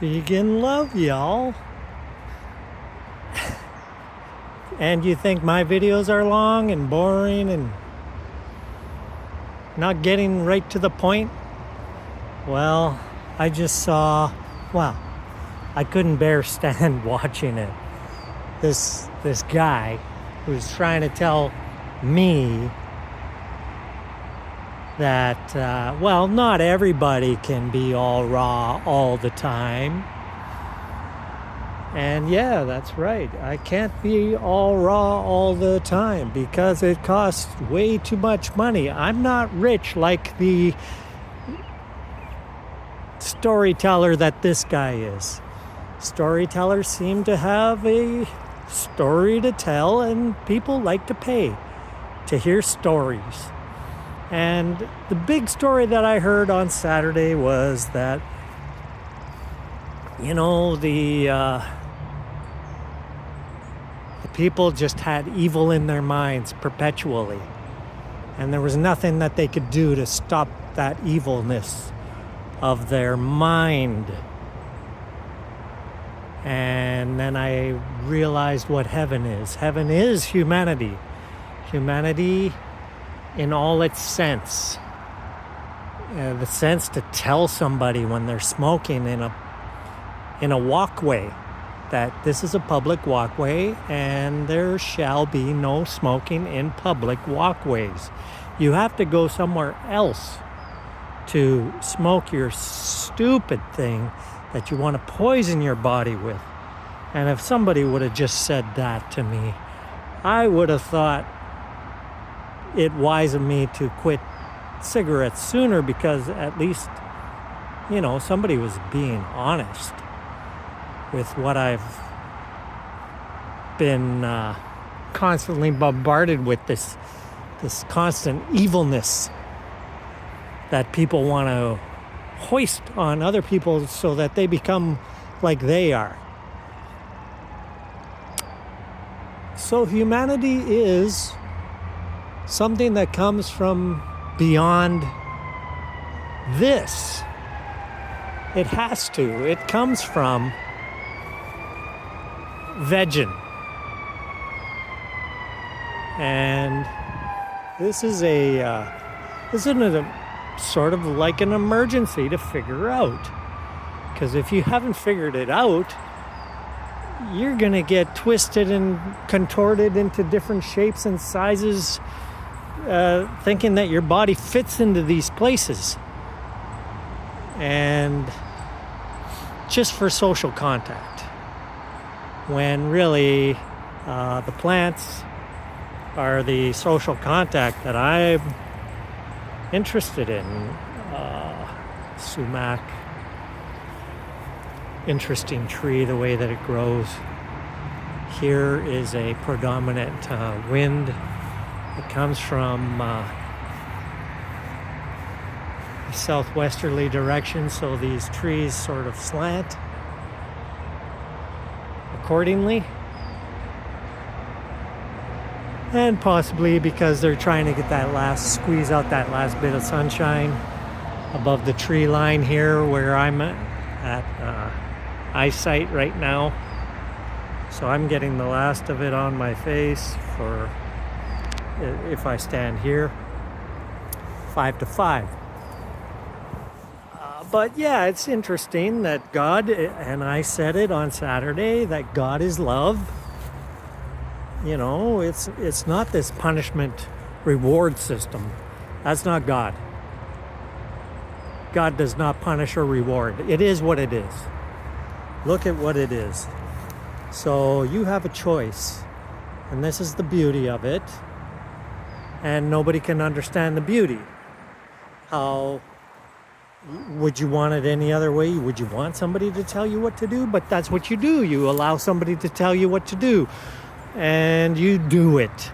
Vegan love, y'all. And you think my videos are long and boring and not getting right to the point? Well, I just saw, wow, I couldn't stand watching it. This guy who's trying to tell me that, well, not everybody can be all raw all the time. And yeah, that's right. I can't be all raw all the time because it costs way too much money. I'm not rich like the storyteller that this guy is. Storytellers seem to have a story to tell, and people like to pay to hear stories. And the big story that I heard on Saturday was that, you know, the people just had evil in their minds perpetually. And there was nothing that they could do to stop that evilness of their mind. And then I realized what heaven is. Heaven is humanity. Humanity in all its sense. The sense to tell somebody when they're smoking in a walkway that this is a public walkway and there shall be no smoking in public walkways. You have to go somewhere else to smoke your stupid thing that you want to poison your body with. And if somebody would have just said that to me, I would have thought it wise of me to quit cigarettes sooner, because at least, you know, somebody was being honest with what I've been constantly bombarded with, this constant evilness that people want to hoist on other people so that they become like they are. So humanity is something that comes from beyond this. It has to. It comes from vegging. And this is isn't it a sort of like an emergency to figure out? Because if you haven't figured it out, you're going to get twisted and contorted into different shapes and sizes, thinking that your body fits into these places. And just for social contact. When really the plants are the social contact that I'm interested in. Sumac, interesting tree, the way that it grows. Here is a predominant wind. It comes from a southwesterly direction, so these trees sort of slant accordingly. And possibly because they're trying to get squeeze out that last bit of sunshine above the tree line here where I'm at eyesight right now. So I'm getting the last of it on my face for if I stand here 5 to 5. But yeah, it's interesting that God, and I said it on Saturday, that God is love. You know, it's not this punishment reward system. That's not God. God does not punish or reward. It is what it is. Look at what it is. So you have a choice. And this is the beauty of it. And nobody can understand the beauty. How would you want it any other way? Would you want somebody to tell you what to do? But that's what you do. You allow somebody to tell you what to do. And you do it.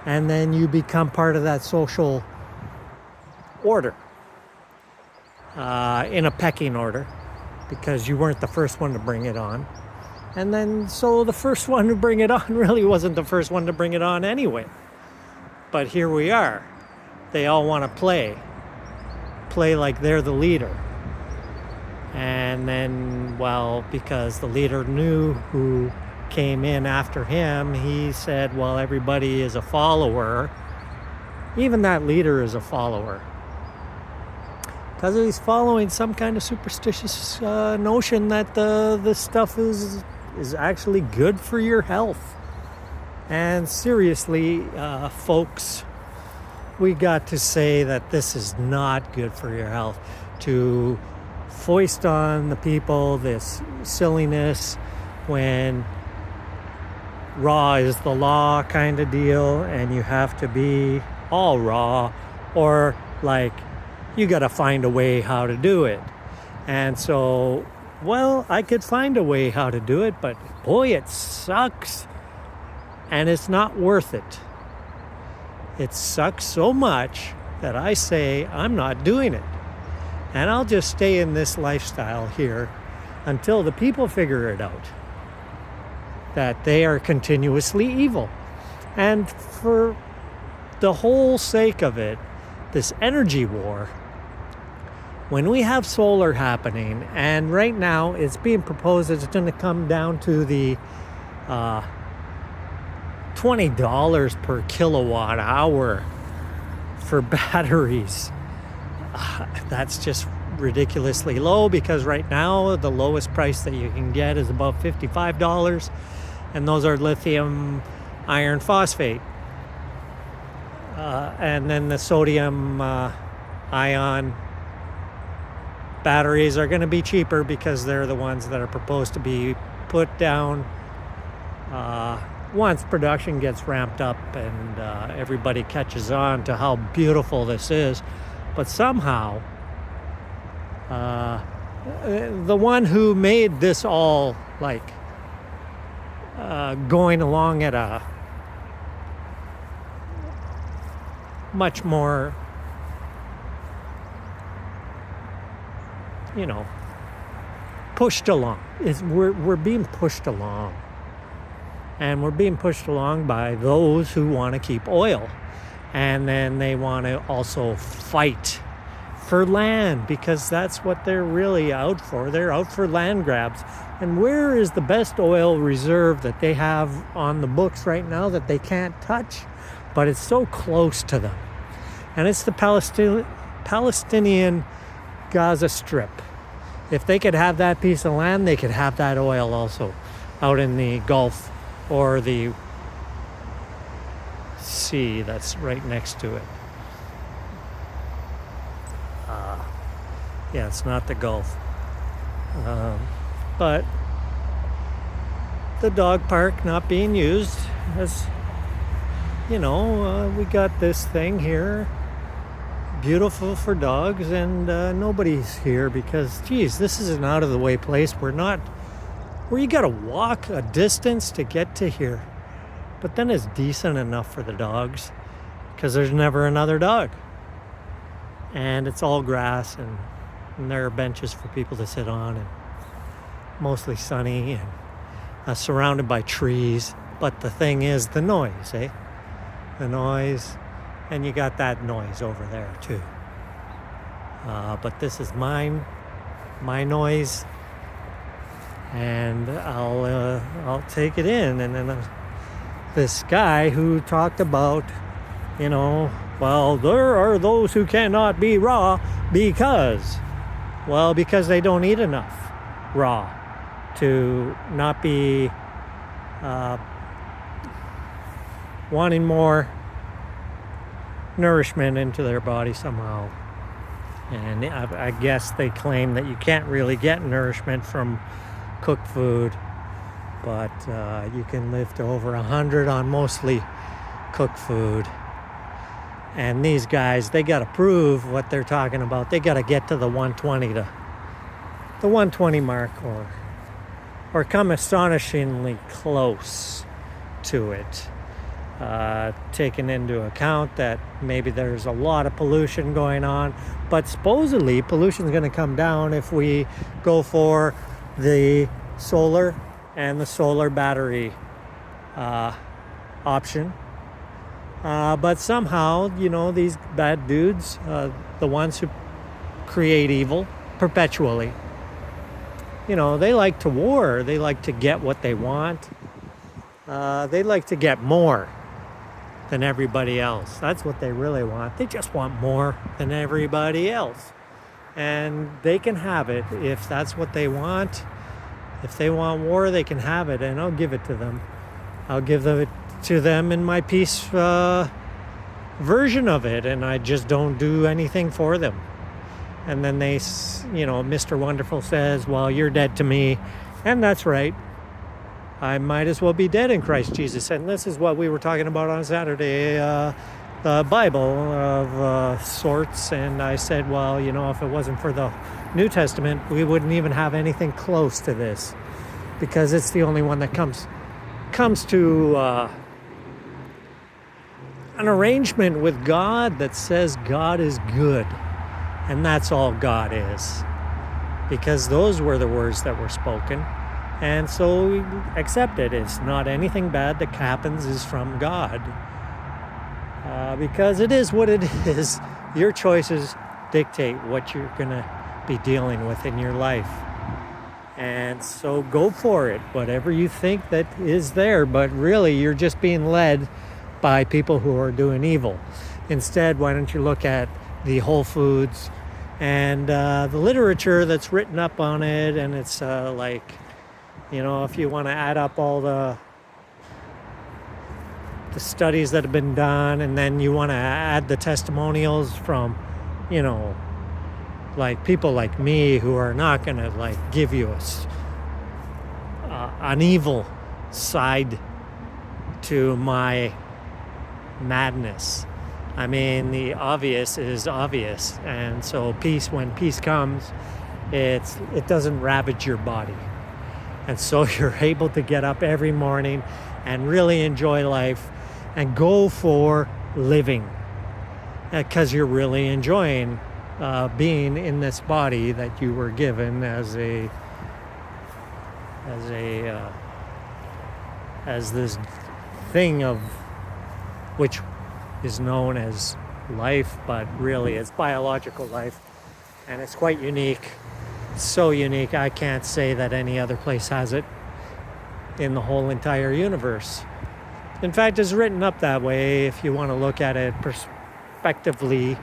And then you become part of that social order. In a pecking order. Because you weren't the first one to bring it on. And then, so the first one to bring it on really wasn't the first one to bring it on anyway. But here we are. They all want to play like they're the leader. And then, well, because the leader knew who came in after him, he said, well, everybody is a follower. Even that leader is a follower. Because he's following some kind of superstitious notion that this stuff is actually good for your health. And seriously, folks, we got to say that this is not good for your health. To foist on the people this silliness when raw is the law kind of deal, and you have to be all raw, or like you got to find a way how to do it. And so, well, I could find a way how to do it, but boy, it sucks. And it's not worth it. It sucks so much that I say I'm not doing it. And I'll just stay in this lifestyle here until the people figure it out, that they are continuously evil. And for the whole sake of it, this energy war, when we have solar happening, and right now it's being proposed that it's going to come down to the $20 per kilowatt hour for batteries. That's just ridiculously low, because right now the lowest price that you can get is about $55, and those are lithium iron phosphate. And then the sodium ion batteries are going to be cheaper, because they're the ones that are proposed to be put down once production gets ramped up and everybody catches on to how beautiful this is. But somehow, the one who made this all like going along at a much more, pushed along. We're being pushed along. And we're being pushed along by those who want to keep oil. And then they want to also fight for land, because that's what they're really out for. They're out for land grabs. And where is the best oil reserve that they have on the books right now that they can't touch? But it's so close to them. And it's the Palestinian Gaza Strip. If they could have that piece of land, they could have that oil also out in the Gulf or the sea that's right next to it. Yeah, it's not the Gulf. But the dog park not being used, as we got this thing here, beautiful for dogs, and nobody's here because, geez, this is an out of the way place. Where you gotta walk a distance to get to here. But then it's decent enough for the dogs, because there's never another dog. And it's all grass, and there are benches for people to sit on, and mostly sunny, and surrounded by trees. But the thing is the noise, The noise, and you got that noise over there too. But this is my noise, and I'll take it in. And then this guy who talked about, well, there are those who cannot be raw because they don't eat enough raw to not be wanting more nourishment into their body somehow. And I guess they claim that you can't really get nourishment from cooked food, but you can live to over 100 on mostly cooked food. And these guys, they got to prove what they're talking about. They got to get to the 120 mark, or come astonishingly close to it. Taking into account that maybe there's a lot of pollution going on, but supposedly pollution is going to come down if we go for the solar and the solar battery option. But somehow, these bad dudes, the ones who create evil perpetually, they like to war. They like to get what they want. They like to get more than everybody else. That's what they really want. They just want more than everybody else. And they can have it if that's what they want. If they want war, they can have it, and I'll give it to them. I'll give it to them in my peace version of it, and I just don't do anything for them. And then they, Mr. Wonderful says, well, you're dead to me. And that's right. I might as well be dead in Christ Jesus. And this is what we were talking about on Saturday, the Bible of sorts. And I said, well, if it wasn't for the New Testament, we wouldn't even have anything close to this, because it's the only one that comes to an arrangement with God that says God is good. And that's all God is, because those were the words that were spoken. And so we accept it. It's not anything bad that happens is from God, because it is what it is. Your choices dictate what you're going to be dealing with in your life. And so go for it, whatever you think that is there. But really, you're just being led by people who are doing evil. Instead, why don't you look at the Whole Foods and the literature that's written up on it? And it's if you want to add up all the studies that have been done, and then you want to add the testimonials from, people like me who are not going to give you an evil side to my madness. I mean, the obvious is obvious, and so when peace comes, it doesn't ravage your body, and so you're able to get up every morning and really enjoy life and go for living, because you're really enjoying being in this body that you were given as this thing of which is known as life, but really it's biological life, and it's quite unique. It's so unique, I can't say that any other place has it in the whole entire universe. In fact, it's written up that way if you want to look at it prospectively.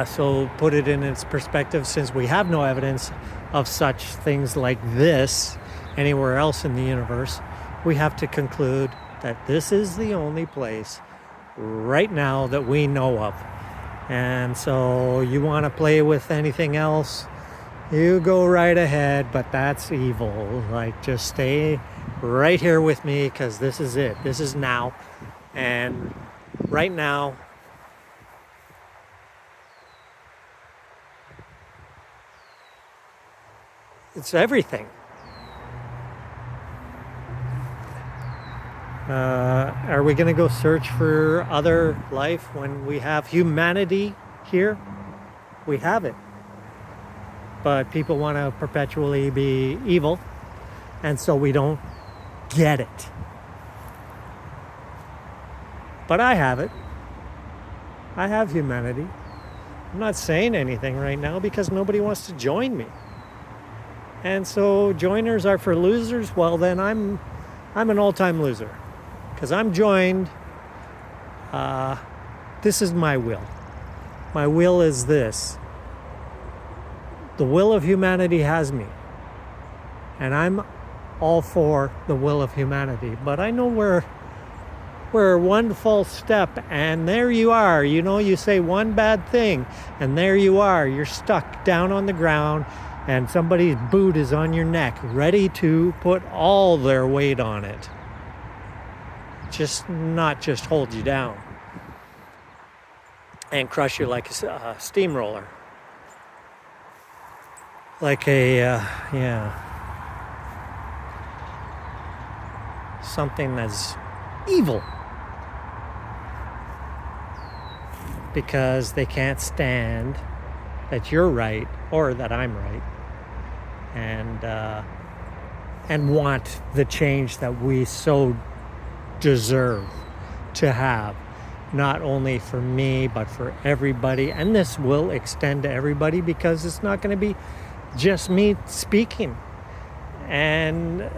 So put it in its perspective, since we have no evidence of such things like this anywhere else in the universe, we have to conclude that this is the only place right now that we know of. And so you want to play with anything else, you go right ahead, but that's evil. Just stay right here with me, because this is it. This is now. And right now, it's everything. Are we going to go search for other life when we have humanity here? We have it. But people want to perpetually be evil, and so we don't get it. But I have it. I have humanity. I'm not saying anything right now because nobody wants to join me. And so joiners are for losers. Well, then I'm an all-time loser, because I'm joined. This is my will. My will is this. The will of humanity has me, and I'm all for the will of humanity. But I know we're one false step, and there you are. You say one bad thing, and there you are. You're stuck down on the ground, and somebody's boot is on your neck, ready to put all their weight on it. Not just hold you down and crush you like a steamroller. Something that's evil, because they can't stand that you're right or that I'm right, and want the change that we so deserve to have, not only for me but for everybody. And this will extend to everybody, because it's not going to be just me speaking and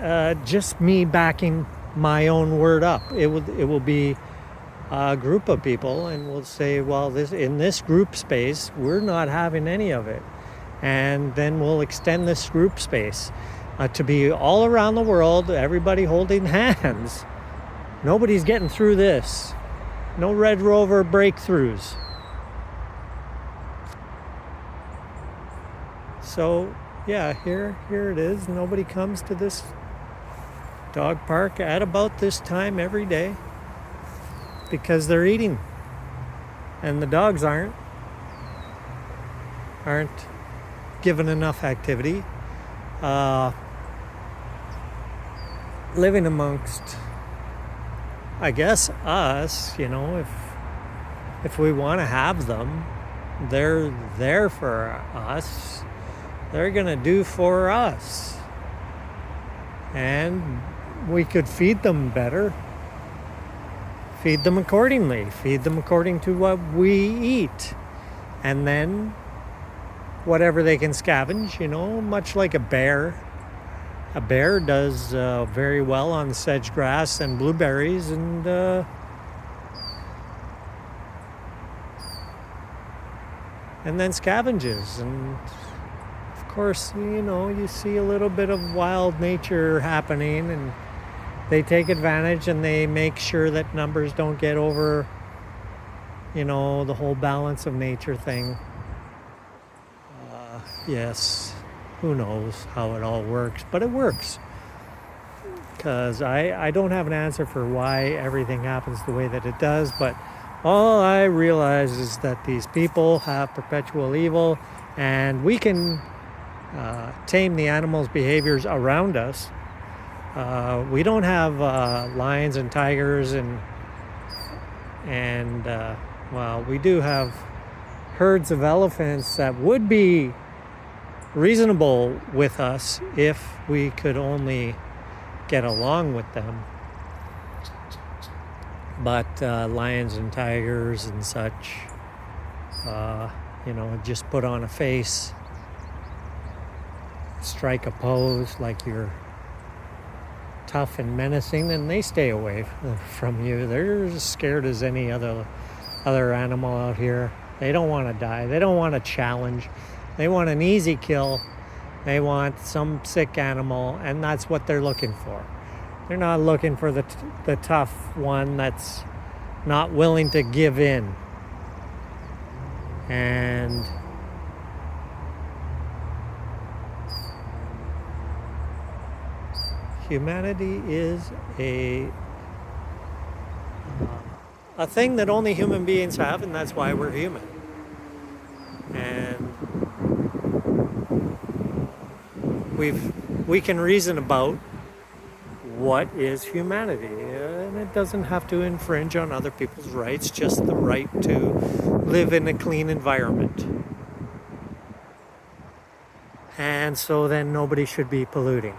just me backing my own word up. It will be a group of people, and we'll say, well, in this group space, we're not having any of it. And then we'll extend this group space to be all around the world, everybody holding hands. Nobody's getting through this. No Red Rover breakthroughs. So, yeah, here it is. Nobody comes to this dog park at about this time every day because they're eating. And the dogs aren't given enough activity. Living amongst, I guess, us, if we want to have them, they're there for us. They're going to do for us. And we could feed them better. Feed them accordingly. Feed them according to what we eat. And then whatever they can scavenge, much like a bear. A bear does very well on sedge grass and blueberries and then scavenges. And of course, you see a little bit of wild nature happening, and they take advantage and they make sure that numbers don't get over, the whole balance of nature thing. Yes, who knows how it all works, but it works. Because I don't have an answer for why everything happens the way that it does, but all I realize is that these people have perpetual evil, and we can tame the animals' behaviors around us. We don't have lions and tigers and well, we do have herds of elephants that would be reasonable with us if we could only get along with them. But lions and tigers and such, just put on a face, strike a pose like you're tough and menacing, and they stay away from you. They're as scared as any other animal out here. They don't want to die. They don't want a challenge. They want an easy kill. They want some sick animal, and that's what they're looking for. They're not looking for the tough one that's not willing to give in. And humanity is a thing that only human beings have, and that's why we're human. And we can reason about what is humanity, and it doesn't have to infringe on other people's rights, just the right to live in a clean environment. And so then nobody should be polluting.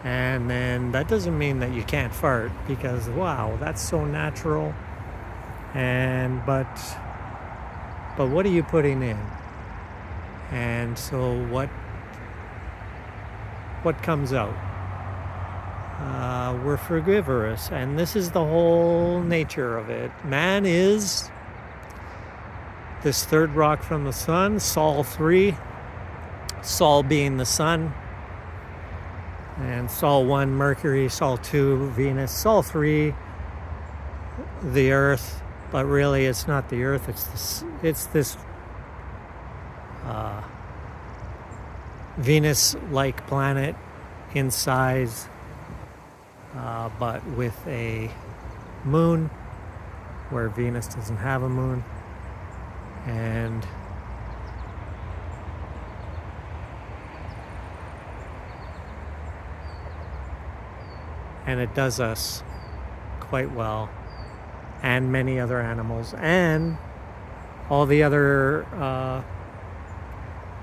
And then that doesn't mean that you can't fart, because wow, that's so natural. And but what are you putting in? And so what comes out? We're frugivorous, and this is the whole nature of it. Man is this third rock from the sun, Sol 3, Sol being the sun, and Sol 1, Mercury, Sol 2, Venus, Sol 3, the Earth, but really it's not the Earth, it's this Venus-like planet in size, but with a moon where Venus doesn't have a moon. And it does us quite well, and many other animals, and all the other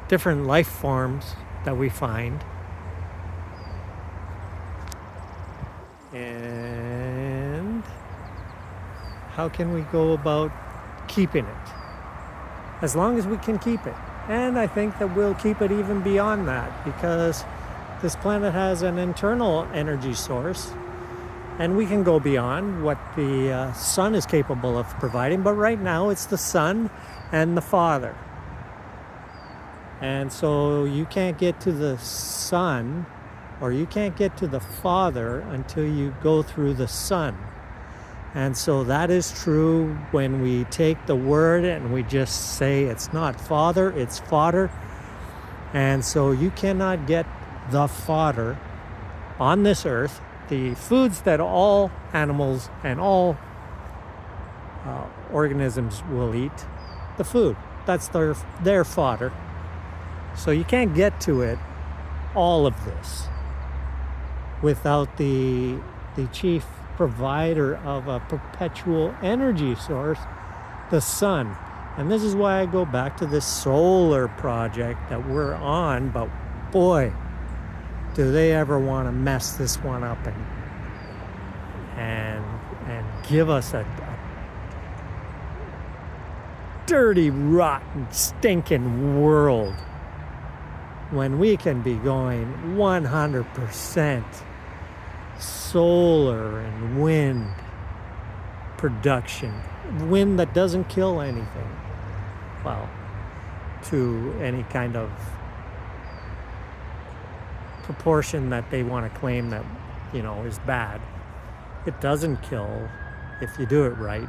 different life forms that we find. And how can we go about keeping it? As long as we can keep it. And I think that we'll keep it even beyond that, because this planet has an internal energy source, and we can go beyond what the sun is capable of providing. But right now it's the sun and the Father. And so you can't get to the sun, or you can't get to the Father until you go through the Son. And so that is true when we take the word and we just say it's not Father, it's fodder. And so you cannot get the fodder on this earth, the foods that all animals and all organisms will eat, the food. That's their fodder. So you can't get to it, all of this, without the chief provider of a perpetual energy source, the sun. And this is why I go back to this solar project that we're on. But boy, do they ever want to mess this one up and give us a dirty, rotten, stinking world, when we can be going 100% solar and wind production. Wind that doesn't kill anything. Well, to any kind of proportion that they want to claim that, is bad. It doesn't kill if you do it right.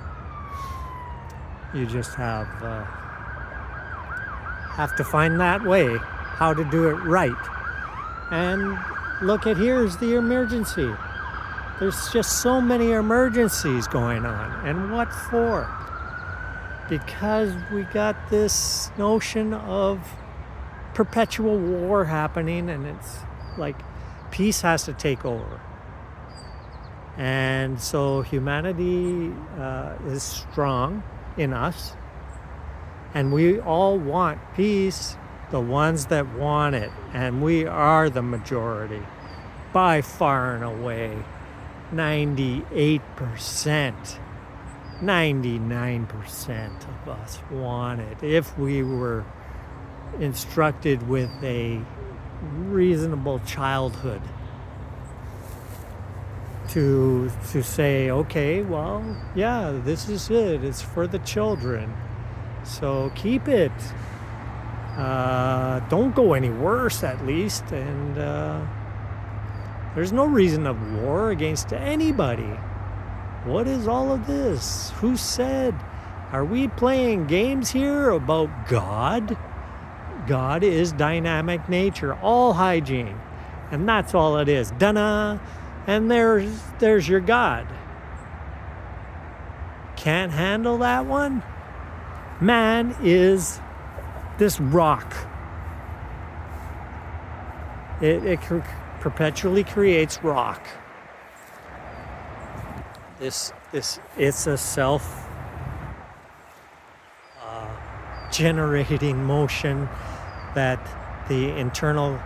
You just have to find that way, how to do it right. And look at, here's the emergency. There's just so many emergencies going on. And what for? Because we got this notion of perpetual war happening, and it's like peace has to take over. And so humanity is strong in us, and we all want peace, the ones that want it, and we are the majority by far and away. 98%, 99% of us want it, if we were instructed with a reasonable childhood to say, okay, well, yeah, this is it, it's for the children, so keep it, don't go any worse, at least. And there's no reason of war against anybody. What is all of this? Who said? Are we playing games here about God? God is dynamic nature, all hygiene, and that's all it is. Dana. And there's your God. Can't handle that one? Man is this rock. It perpetually creates rock. It's a self generating motion that the internal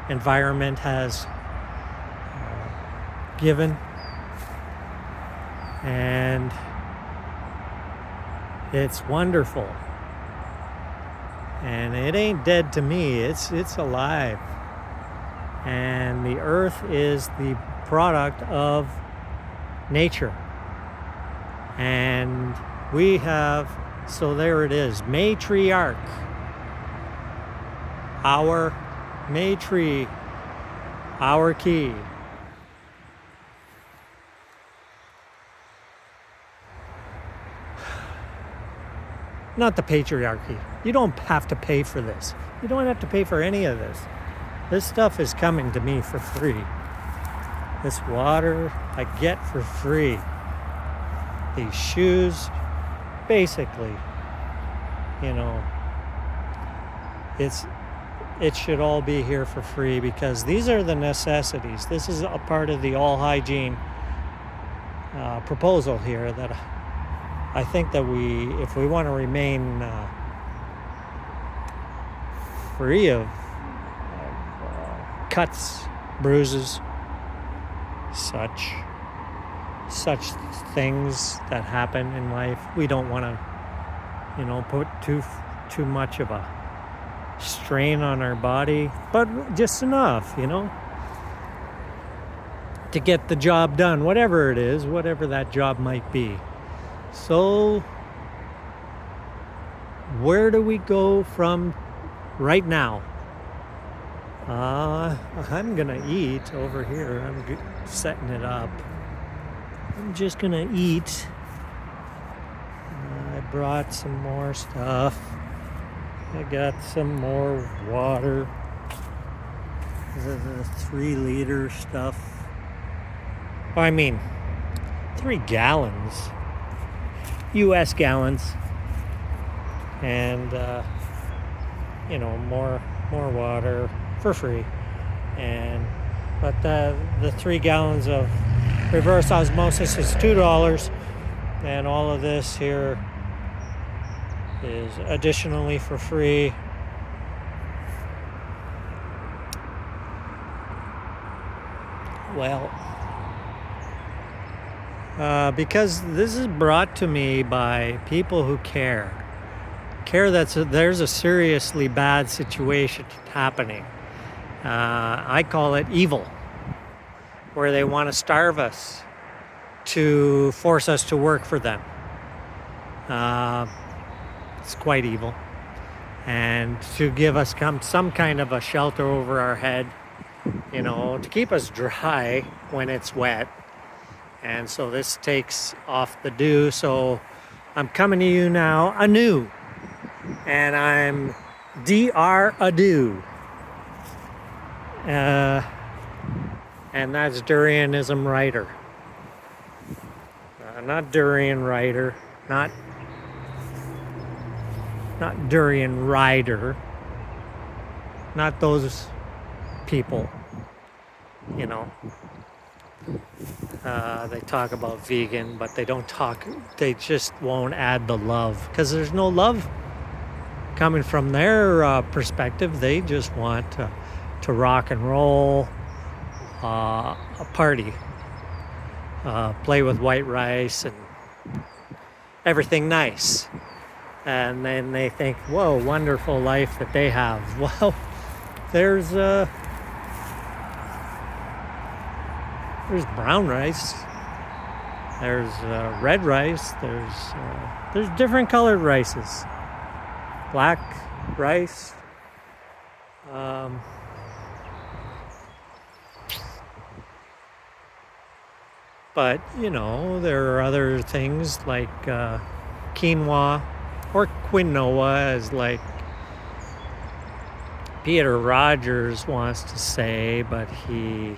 environment has given, and it's wonderful, and it ain't dead to me. It's alive, and the earth is the product of nature, and we have, so there it is, matriarch, our matri, our key. Not the patriarchy. You don't have to pay for this. You don't have to pay for any of this. This stuff is coming to me for free. This water I get for free. These shoes, basically, it should all be here for free, because these are the necessities. This is a part of the all hygiene proposal here, that I think that if we want to remain free of cuts, bruises, such things that happen in life, we don't want to, put too much of a strain on our body, but just enough, to get the job done, whatever it is, whatever that job might be. So where do we go from right now? I'm gonna eat over here. I'm setting it up. I'm just gonna eat. I brought some more stuff. I got some more water. The 3-liter stuff. I mean, 3 gallons. US gallons. And, more water for free. But the 3 gallons of reverse osmosis is $2. And all of this here is additionally for free. Well, because this is brought to me by people who care that there's a seriously bad situation happening. I call it evil, where they want to starve us to force us to work for them. It's quite evil. And to give us some kind of a shelter over our head, to keep us dry when it's wet. And so this takes off the dew. So I'm coming to you now anew. And I'm Dr. Adu. And that's Durianism writer. Not durian rider, not durian rider, not those people, they talk about vegan, but they just won't add the love, because there's no love coming from their perspective. They just want to rock and roll, a party. Play with white rice and everything nice. And then they think, whoa, wonderful life that they have. Well, there's brown rice, there's red rice, there's different colored rices, black rice, but there are other things like quinoa, or quinoa, as like Peter Rogers wants to say, but he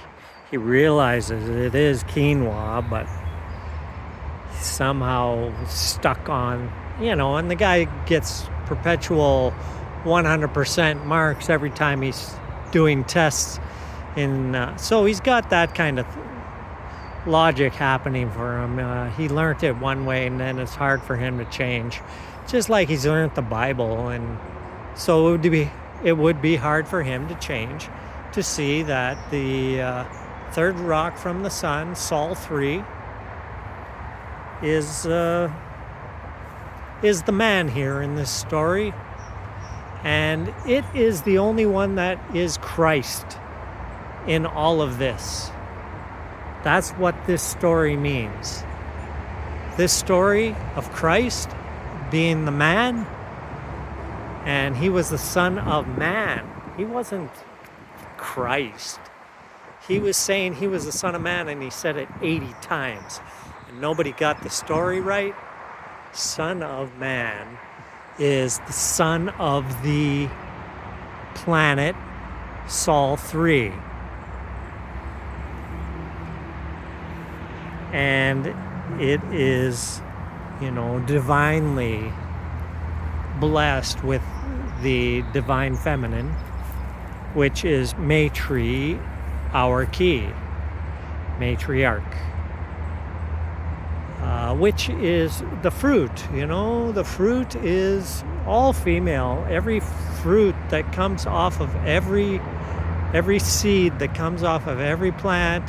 realizes it is quinoa, but somehow stuck on, and the guy gets perpetual 100% marks every time he's doing tests so he's got that kind of logic happening for him. He learned it one way, and then it's hard for him to change, just like he's learned the Bible. And so it would be hard for him to change, to see that the third rock from the sun, Sol 3, is the man here in this story. And it is the only one that is Christ in all of this. That's what this story means. This story of Christ being the man, and he was the Son of Man. He wasn't Christ. He was saying he was the Son of Man, and he said it 80 times. And nobody got the story right. Son of Man is the son of the planet Sol 3. And it is, divinely blessed with the divine feminine, which is matri, our key, matriarch, which is the fruit. The fruit is all female. Every fruit that comes off of every seed that comes off of every plant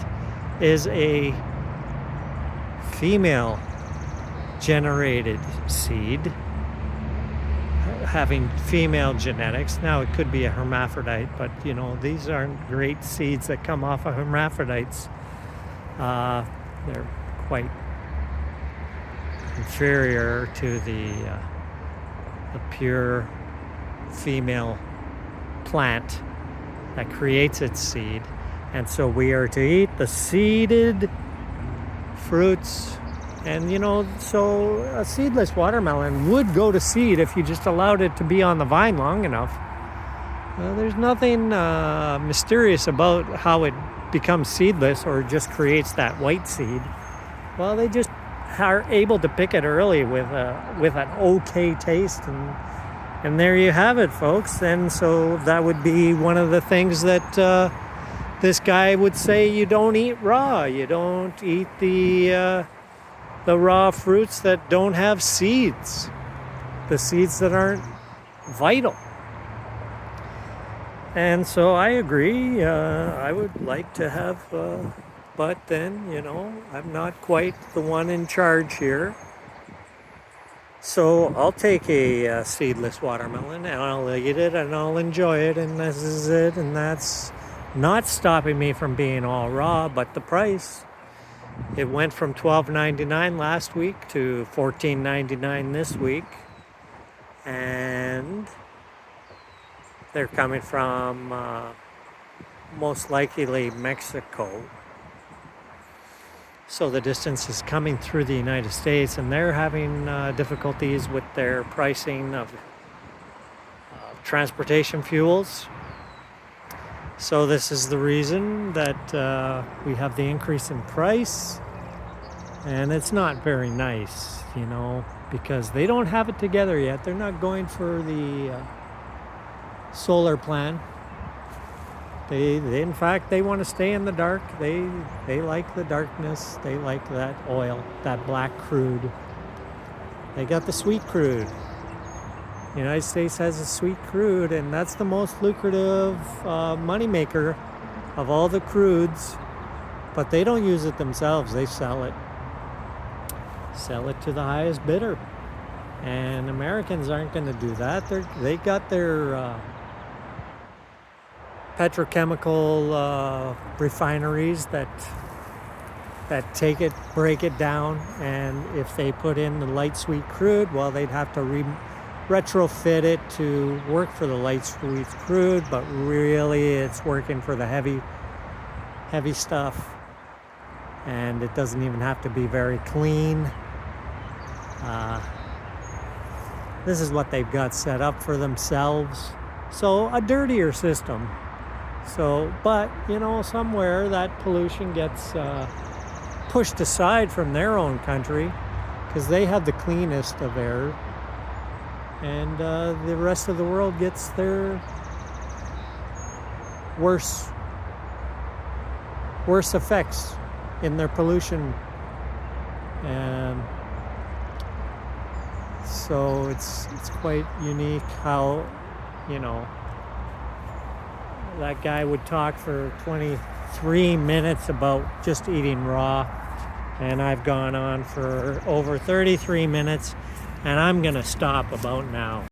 is a female generated seed, having female genetics. Now it could be a hermaphrodite, but these aren't great seeds that come off of hermaphrodites. They're quite inferior to the pure female plant that creates its seed. And so we are to eat the seeded fruits. And so a seedless watermelon would go to seed if you just allowed it to be on the vine long enough. There's nothing mysterious about how it becomes seedless or just creates that white seed. Well, they just are able to pick it early with an okay taste, and there you have it, folks. And so that would be one of the things that this guy would say: you don't eat raw. You don't eat the raw fruits that don't have seeds, the seeds that aren't vital. And so I agree. I would like to have, but then, I'm not quite the one in charge here. So I'll take a seedless watermelon and I'll eat it and I'll enjoy it, and this is it. And that's not stopping me from being all raw, but the price. It went from $12.99 last week to $14.99 this week. And they're coming from most likely Mexico. So the distance is coming through the United States, and they're having difficulties with their pricing of transportation fuels. So this is the reason that we have the increase in price, and it's not very nice, because they don't have it together yet. They're not going for the solar plan. They in fact, they want to stay in the dark. They like the darkness. They like that oil, that black crude. They got the sweet crude. The United States has a sweet crude, and that's the most lucrative moneymaker of all the crudes. But they don't use it themselves. They sell it to the highest bidder. And Americans aren't going to do that. They got their petrochemical refineries that take it, break it down, and if they put in the light sweet crude, well, they'd have to retrofit it to work for the light sweet crude, but really it's working for the heavy stuff, and it doesn't even have to be very clean. This is what they've got set up for themselves. So a dirtier system. So, but somewhere that pollution gets pushed aside from their own country, because they have the cleanest of air, and the rest of the world gets their worse effects in their pollution. And so it's quite unique how that guy would talk for 23 minutes about just eating raw, and I've gone on for over 33 minutes, and I'm gonna stop about now.